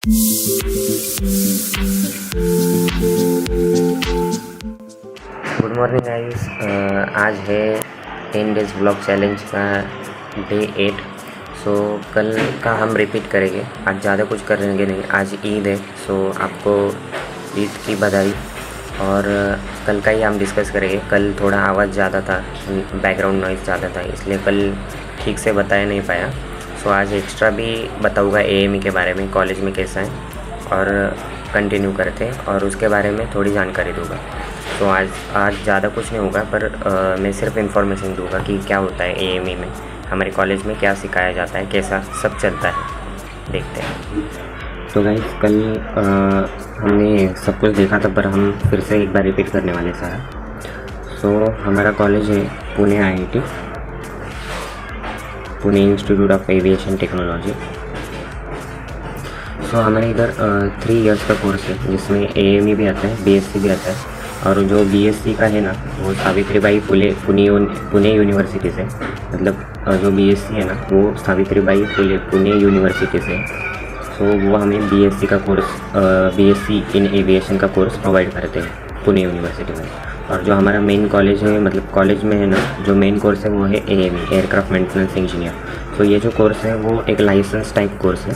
Good morning guys. आज है 10 days blog challenge का डे 8। सो कल का हम रिपीट करेंगे, आज ज़्यादा कुछ करेंगे नहीं। आज ईद है, सो आपको ईद की बधाई। और कल का ही हम डिस्कस करेंगे। कल थोड़ा आवाज़ ज़्यादा था, बैकग्राउंड नॉइज़ ज़्यादा था, इसलिए कल ठीक से बताया नहीं पाया। सो आज एक्स्ट्रा भी बताऊँगा एएमई के बारे में, कॉलेज में कैसा है, और कंटिन्यू करते हैं और उसके बारे में थोड़ी जानकारी दूँगा। तो आज ज़्यादा कुछ नहीं होगा, पर मैं सिर्फ इन्फॉर्मेशन दूँगा कि क्या होता है एएमई में, हमारे कॉलेज में क्या सिखाया जाता है, कैसा सब चलता है, देखते हैं। तो गाइस कल हमने सब कुछ देखा था, पर हम फिर से एक बार रिपीट करने वाले सारा। सो हमारा कॉलेज है Pune IIT, Pune institute of aviation technology. So हमारे इधर 3 इयर्स का कोर्स है, जिसमें एएमई भी आता है, बीएससी भी आता है। और जो बीएससी का है ना, वो सावित्रीबाई फुले पुणे यूनिवर्सिटी से, मतलब जो बीएससी है ना, वो सावित्रीबाई फुले पुणे यूनिवर्सिटी से। सो वो हमें बीएससी का कोर्स, बीएससी इन एविएशन का कोर्स प्रोवाइड करते हैं पुणे यूनिवर्सिटी में। और जो हमारा मेन कॉलेज है, मतलब कॉलेज में है ना, जो मेन कोर्स है वो है एएमई, एयरक्राफ्ट मेंटेनेंस इंजीनियर। तो ये जो कोर्स है वो एक लाइसेंस टाइप कोर्स है,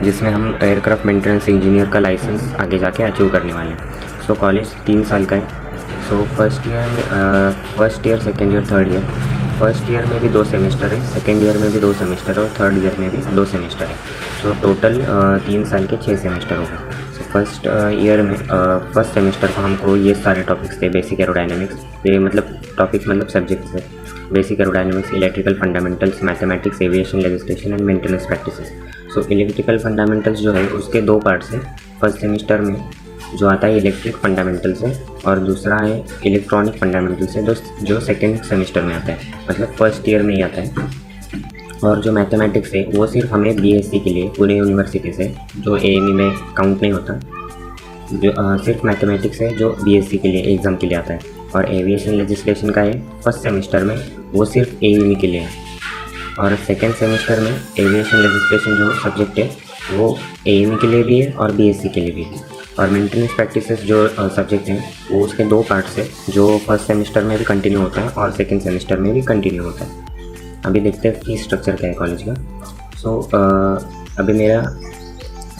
जिसमें हम एयरक्राफ्ट मेंटेनेंस इंजीनियर का लाइसेंस आगे जाके अचीव करने वाले हैं। सो कॉलेज 3 साल का है। So first year, second year, third year. First year में भी 2 सेमेस्टर है, सेकेंड ईयर में भी 2 सेमेस्टर है, और थर्ड ईयर में भी 2 सेमेस्टर है। सो टोटल 3 साल के 6 सेमेस्टर हो गए। सो फर्स्ट ईयर में फर्स्ट सेमेस्टर को हमको ये सारे टॉपिक्स थे, बेसिक एरोडायनेमिक्स, ये मतलब टॉपिक्स मतलब सब्जेक्ट्स है, basic aerodynamics, electrical fundamentals, mathematics, aviation legislation and maintenance practices. So electrical fundamentals जो है उसके 2 पार्ट्स हैं। फर्स्ट सेमेस्टर में जो आता है इलेक्ट्रिक फंडामेंटल्स है, और दूसरा है इलेक्ट्रॉनिक फंडामेंटल्स है, जो सेकेंड सेमेस्टर में आता है, मतलब फर्स्ट ईयर में ही आता है। और जो मैथमेटिक्स है वो सिर्फ हमें बीएससी के लिए पुणे यूनिवर्सिटी से, जो एएमई में काउंट नहीं होता, जो सिर्फ मैथमेटिक्स है जो बीएससी के लिए एग्ज़ाम के लिए आता है। और एविएशन लेजिस्लेशन का है फर्स्ट सेमेस्टर में, वो सिर्फ एएमई के लिए है। और सेकेंड सेमेस्टर में एविएशन लेजिस्लेशन जो सब्जेक्ट है वो एएमई के लिए भी है और बीएससी के लिए भी है। और मेंटेनेंस प्रैक्टिसेस जो सब्जेक्ट हैं वो उसके 2 पार्ट्स है, जो फर्स्ट सेमेस्टर में भी कंटिन्यू होता है और सेकेंड सेमेस्टर में भी कंटिन्यू होता है। अभी देखते हैं फीस स्ट्रक्चर क्या है कॉलेज का। सो अभी मेरा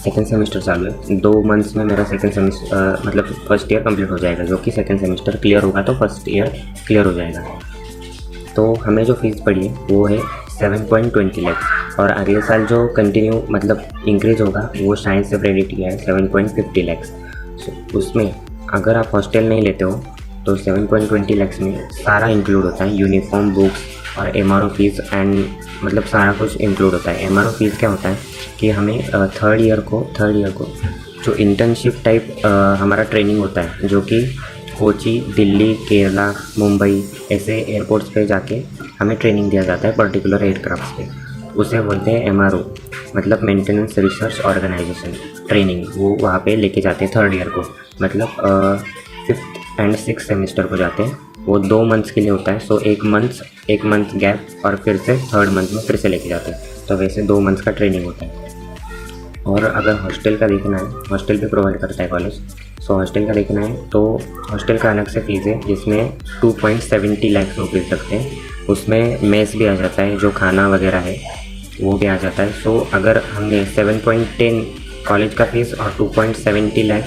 सेकेंड सेमेस्टर चालू है। 2 मंथ्स में मेरा सेकेंड सेमेस्टर मतलब फर्स्ट ईयर कंप्लीट हो जाएगा, जो कि सेकेंड सेमेस्टर क्लियर होगा तो फर्स्ट ईयर क्लियर हो जाएगा। तो हमें जो फीस पड़ी है वो है 7.20 लाख, और अगले साल जो कंटिन्यू मतलब इंक्रीज होगा वो शायद से प्रेडिक्ट किया है 7.50 लाख। उसमें अगर आप हॉस्टल नहीं लेते हो तो 7.20 लाख में सारा इंक्लूड होता है, यूनिफॉर्म, बुक्स और एमआरओ फीस एंड मतलब सारा कुछ इंक्लूड होता है। एमआरओ फीस क्या होता है कि हमें थर्ड ईयर को जो इंटर्नशिप टाइप हमारा ट्रेनिंग होता है, जो कि कोची, दिल्ली, केरला, मुंबई ऐसे एयरपोर्ट्स पे जाके हमें ट्रेनिंग दिया जाता है पर्टिकुलर एयरक्राफ्ट पे, उसे बोलते हैं एमआरओ, मतलब मेंटेनेंस रिसर्च ऑर्गेनाइजेशन ट्रेनिंग। वो वहाँ पे लेके जाते हैं थर्ड ईयर को, मतलब 5th एंड 6th सेमेस्टर को जाते हैं। वो 2 मंथ्स के लिए होता है। सो एक मंथ गैप, और फिर से थर्ड मंथ में फिर से लेके जाते हैं। तो वैसे 2 मंथ्स का ट्रेनिंग होता है। और अगर हॉस्टल का देखना है, हॉस्टल भी प्रोवाइड करता है कॉलेज। सो हॉस्टल का देखना है तो हॉस्टल का अलग से फीस है, जिसमें 2.70 लाख रुपीज़ लगते हैं। उसमें मेस भी आ जाता है, जो खाना वगैरह है वो भी आ जाता है। सो अगर हमने 7.10 कॉलेज का फीस और 2.70 लाख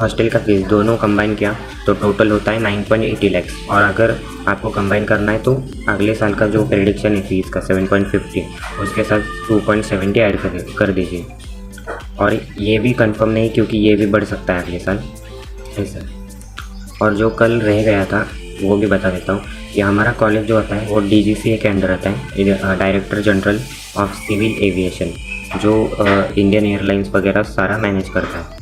हॉस्टल का फीस दोनों कंबाइन किया तो टोटल होता है 9.80 लाख। और अगर आपको कंबाइन करना है तो अगले साल का जो प्रेडिक्शन है फीस का 7.50, उसके साथ 2.70 ऐड कर दीजिए। और ये भी कंफर्म नहीं, क्योंकि ये भी बढ़ सकता है अगले साल ऐसा। और जो कल रह गया था वो भी बता देता हूँ कि हमारा कॉलेज जो होता है वो डीजीसीए के अंडर आता है, director general of civil aviation, जो इंडियन एयरलाइंस वगैरह सारा मैनेज करता है।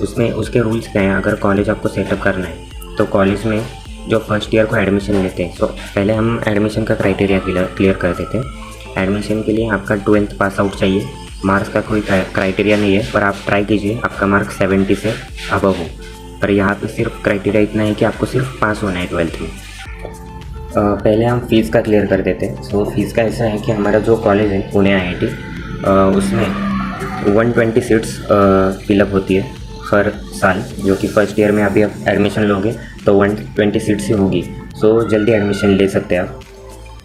उसमें उसके रूल्स क्या हैं, अगर कॉलेज आपको सेटअप करना है तो कॉलेज में जो फर्स्ट ईयर को एडमिशन लेते हैं, तो पहले हम एडमिशन का क्राइटेरिया क्लियर कर देते हैं। एडमिशन के लिए आपका 12th पास आउट चाहिए, मार्क्स का कोई क्राइटेरिया नहीं है, पर आप ट्राई कीजिए आपका मार्क 70 से अबव हो। पर यहाँ पे सिर्फ क्राइटेरिया इतना है कि आपको सिर्फ पास होना है 12th में। पहले हम फ़ीस का क्लियर कर देते हैं। सो फीस का ऐसा है कि हमारा जो कॉलेज है पुणे आईआईटी, उसमें 120 सीट्स फिलअप होती है हर साल, जो कि फर्स्ट ईयर में अभी आप एडमिशन लोगे तो 120 सीट्स ही होगी। सो जल्दी एडमिशन ले सकते हैं आप।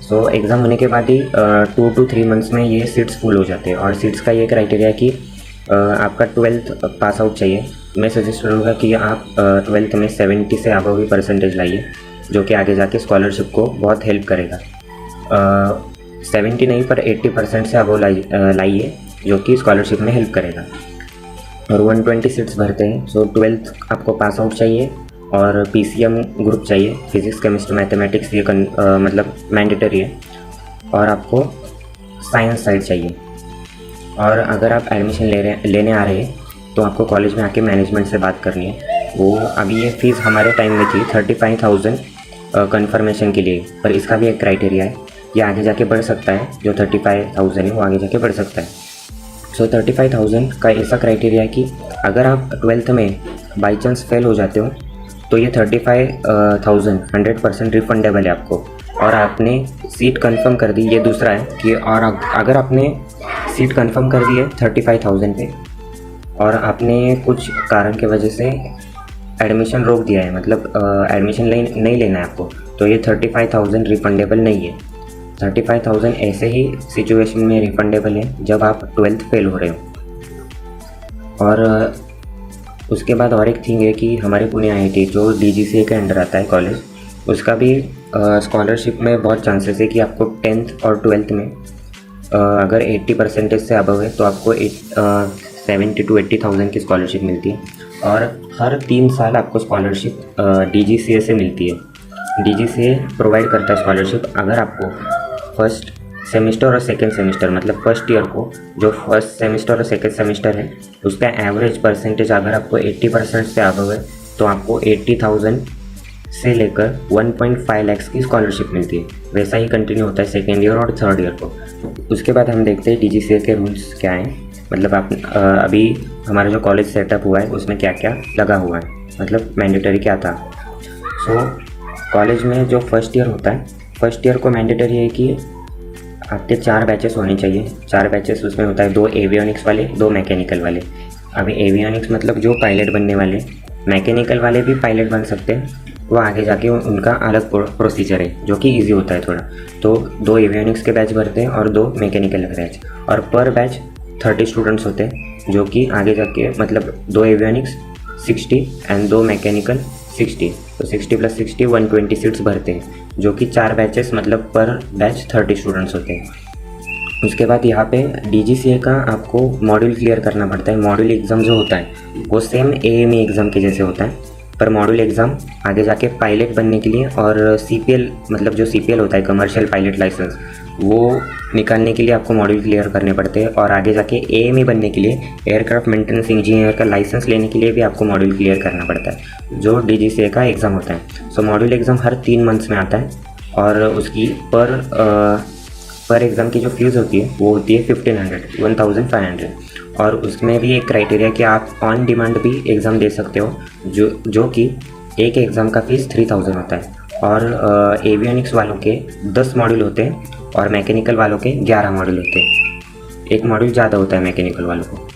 सो एग्ज़ाम होने के बाद ही 2 to 3 मंथ्स में ये सीट्स फुल हो जाते हैं। और सीट्स का ये क्राइटेरिया है कि आपका 12th पास आउट चाहिए। मैं सजेस्ट करूँगा कि आप 12th में 70 से अबव ही परसेंटेज लाइए, जो कि आगे जाके स्कॉलरशिप को बहुत हेल्प करेगा। 70 नहीं पर 80% से अबव लाइए, जो कि स्कॉलरशिप में हेल्प करेगा। और 120 सीट्स भरते हैं। सो 12th आपको पास आउट चाहिए और PCM ग्रुप चाहिए, फिजिक्स केमिस्ट्री मैथमेटिक्स, ये मतलब मैंडेटरी है। और आपको साइंस साइड चाहिए। और अगर आप एडमिशन लेने आ रहे हैं तो आपको कॉलेज में आके मैनेजमेंट से बात करनी है। वो अभी ये फ़ीस हमारे टाइम में थी 35,000 कन्फर्मेशन के लिए, पर इसका भी एक क्राइटेरिया है, ये आगे जाके बढ़ सकता है। जो 35,000 है वो आगे जाके बढ़ सकता है। सो 35,000 का ऐसा क्राइटेरिया है कि अगर आप 12th में बाई चांस फेल हो जाते हो तो ये 35,000 100% रिफंडेबल है आपको। और आपने सीट कंफर्म कर दी, ये दूसरा है कि और अगर आपने सीट कंफर्म कर दी है 35,000 पे और आपने कुछ कारण की वजह से एडमिशन रोक दिया है, मतलब एडमिशन नहीं लेना है आपको, तो ये 35,000 रिफंडेबल नहीं है। 35,000 ऐसे ही सिचुएशन में रिफंडेबल है जब आप 12th फेल हो रहे हो। और उसके बाद और एक थिंग है कि हमारे पुणे IIT जो DGCA के अंडर आता है कॉलेज, उसका भी स्कॉलरशिप में बहुत चांसेस है कि आपको 10th और 12th में अगर 80% से अबव है तो आपको 70 to 80,000 की स्कॉलरशिप मिलती है। और हर 3 साल आपको स्कॉलरशिप DGCA से मिलती है। DGCA प्रोवाइड करता है स्कॉलरशिप अगर आपको फर्स्ट सेमेस्टर और सेकेंड सेमेस्टर, मतलब फर्स्ट ईयर को जो फर्स्ट सेमेस्टर और सेकेंड सेमेस्टर है उसका एवरेज परसेंटेज अगर आपको 80% से अबव है तो आपको 80,000 से लेकर 1.5 लाख की स्कॉलरशिप मिलती है। वैसा ही कंटिन्यू होता है सेकेंड ईयर और थर्ड ईयर को। उसके बाद हम देखते हैं DGCA के रूल्स क्या हैं, मतलब आप अभी हमारा जो कॉलेज सेटअप हुआ है उसमें क्या क्या लगा हुआ है, मतलब मैंडेटरी क्या था। सो कॉलेज में जो फर्स्ट ईयर होता है, फर्स्ट ईयर को मैंडेटरी है कि आपके 4 बैचेस होने चाहिए। 4 बैचेस उसमें होता है 2 एवियोनिक्स वाले, 2 मैकेनिकल वाले। अभी एवियोनिक्स मतलब जो पायलट बनने वाले, मैकेनिकल वाले भी पायलट बन सकते हैं, वो आगे जाके उनका अलग प्रोसीजर है जो कि इजी होता है थोड़ा। तो 2 एवियोनिक्स के बैच भरते हैं और 2 मैकेनिकल के बैच, और पर बैच 30 स्टूडेंट्स होते हैं, जो कि आगे जाके मतलब 2 एवियोनिक्स 60 एंड 2 मैकेनिकल 60, तो 60 + 60 120 सीट्स भरते हैं, जो कि 4 बैचेस मतलब पर बैच 30 स्टूडेंट्स होते हैं। उसके बाद यहाँ पे DGCA का आपको मॉड्यूल क्लियर करना पड़ता है। मॉड्यूल एग्ज़ाम जो होता है वो सेम AME एग्ज़ाम के जैसे होता है, पर मॉड्यूल एग्ज़ाम आगे जाके पायलट बनने के लिए और CPL मतलब जो CPL होता है कमर्शियल पायलट लाइसेंस, वो निकालने के लिए आपको मॉड्यूल क्लियर करने पड़ते हैं। और आगे जाके AME बनने के लिए, एयरक्राफ्ट मेंटेनेंस इंजीनियर का लाइसेंस लेने के लिए भी आपको मॉड्यूल क्लियर करना पड़ता है, जो DGCA का एग्ज़ाम होता है। सो मॉड्यूल एग्ज़ाम हर 3 मंथ्स में आता है और उसकी पर एग्ज़ाम की जो फीस होती है वो होती है 1500 और उसमें भी एक क्राइटेरिया कि आप ऑन डिमांड भी एग्ज़ाम दे सकते हो, जो कि एक एग्ज़ाम का फीस 3000 होता है। और एवियोनिक्स वालों के 10 मॉड्यूल होते हैं और मैकेनिकल वालों के 11 मॉड्यूल होते हैं। एक मॉड्यूल ज़्यादा होता है मैकेनिकल वालों को।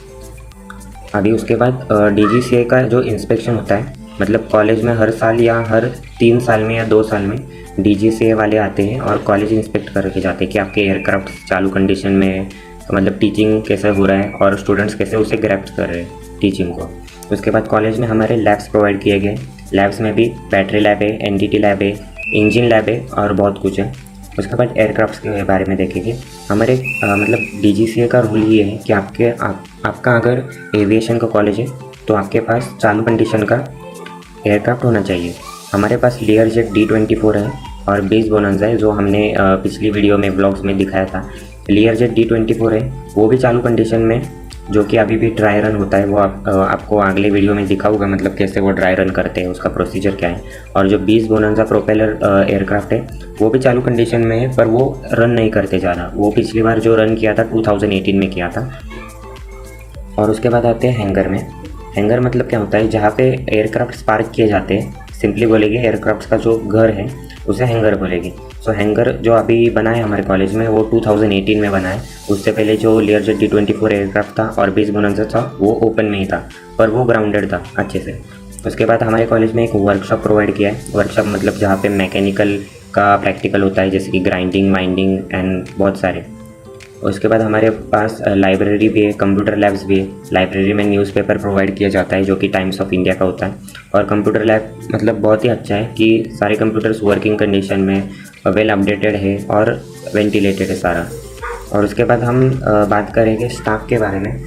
अभी उसके बाद DGCA का जो इंस्पेक्शन होता है, मतलब कॉलेज में हर साल या हर 3 साल में या 2 साल में DGCA वाले आते हैं और कॉलेज इंस्पेक्ट करके जाते हैं कि आपके एयरक्राफ्ट चालू कंडीशन में, मतलब टीचिंग कैसे हो रहा है और स्टूडेंट्स कैसे उसे ग्रैप्ट कर रहे हैं टीचिंग को। उसके बाद कॉलेज में हमारे लैब्स प्रोवाइड किए गए। लैब्स में भी बैटरी लैब है, NDT लैब है, इंजन लैब है और बहुत कुछ है। उसके बाद एयरक्राफ्ट के बारे में देखेंगे। हमारे मतलब DGCA का रूल ये है कि आपका अगर एविएशन का कॉलेज है तो आपके पास चालू कंडीशन का एयरक्राफ्ट होना चाहिए। हमारे पास Learjet D24 है और बेस बोनांजा है, जो हमने पिछली वीडियो में ब्लॉग्स में दिखाया था। Learjet D24 है, वो भी चालू कंडीशन में, जो कि अभी भी ड्राई रन होता है। वो आपको अगले वीडियो में दिखाऊंगा, मतलब कैसे वो ड्राई रन करते हैं, उसका प्रोसीजर क्या है। और जो 20 बोनांजा प्रोपेलर एयरक्राफ्ट है वो भी चालू कंडीशन में है, पर वो रन नहीं करते ज़्यादा। वो पिछली बार जो रन किया था 2018 में किया था। और उसके बाद आते हैं हैंगर में। हैंगर मतलब क्या होता है, जहाँ पे एयरक्राफ्ट पार्क किए जाते हैं। सिंपली बोलेंगे एयरक्राफ्ट का जो घर है उसे हैंगर बोलेगी। सो हैंगर जो अभी बना है हमारे कॉलेज में वो 2018 में बना है। उससे पहले जो Learjet D24 एयरक्राफ्ट था और बेस बोनांजा था वो ओपन में ही था, पर वो ग्राउंडेड था अच्छे से। उसके बाद हमारे कॉलेज में एक वर्कशॉप प्रोवाइड किया है। वर्कशॉप मतलब जहाँ पे मैकेनिकल का प्रैक्टिकल होता है, जैसे कि ग्राइंडिंग, वाइंडिंग एंड बहुत सारे। उसके बाद हमारे पास लाइब्रेरी भी है, कंप्यूटर लैब्स भी है। लाइब्रेरी में न्यूज़पेपर प्रोवाइड किया जाता है जो कि टाइम्स ऑफ इंडिया का होता है। और कंप्यूटर लैब मतलब बहुत ही अच्छा है कि सारे कंप्यूटर्स वर्किंग कंडीशन में वेल अपडेटेड है और वेंटिलेटेड है सारा। और उसके बाद हम बात करेंगे स्टाफ के बारे में।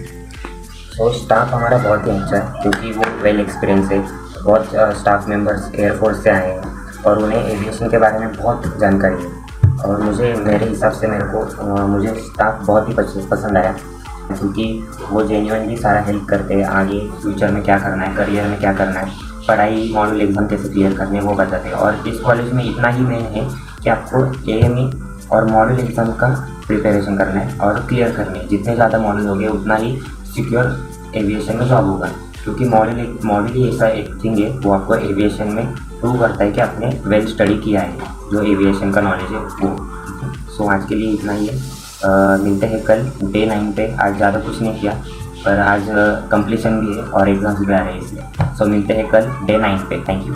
तो स्टाफ हमारा बहुत ही अच्छा है क्योंकि वो वेल एक्सपीरियंस है। बहुत स्टाफ मेंबर्स एयरफोर्स से आए हैं और उन्हें एविएशन के बारे में बहुत जानकारी है। और मेरे हिसाब से मुझे स्टाफ बहुत ही पसंद आया क्योंकि वो जेन्युइनली सारा हेल्प करते हैं। आगे फ्यूचर में क्या करना है, करियर में क्या करना है, पढ़ाई, मॉडल एग्ज़ाम कैसे क्लियर करने हैं वो बताते हैं। और इस कॉलेज में इतना ही मेन है कि आपको AME और मॉडल एग्ज़ाम का प्रिपरेशन करना है और क्लियर करनी है। जितने ज़्यादा मॉडल हो गए उतना ही सिक्योर एविएशन में जॉब होगा, क्योंकि मॉडल ही ऐसा एक थिंग है वो आपको एविएशन में प्रूव करता है कि आपने वेल स्टडी किया है, जो एविएशन का नॉलेज है वो। सो आज के लिए इतना ही है। मिलते हैं कल डे 9 पे। आज ज़्यादा कुछ नहीं किया, पर आज कंप्लीशन भी है और एग्ज़ाम्स भी आ रहे हैं इसलिए। सो मिलते हैं कल डे 9 पे। Thank you.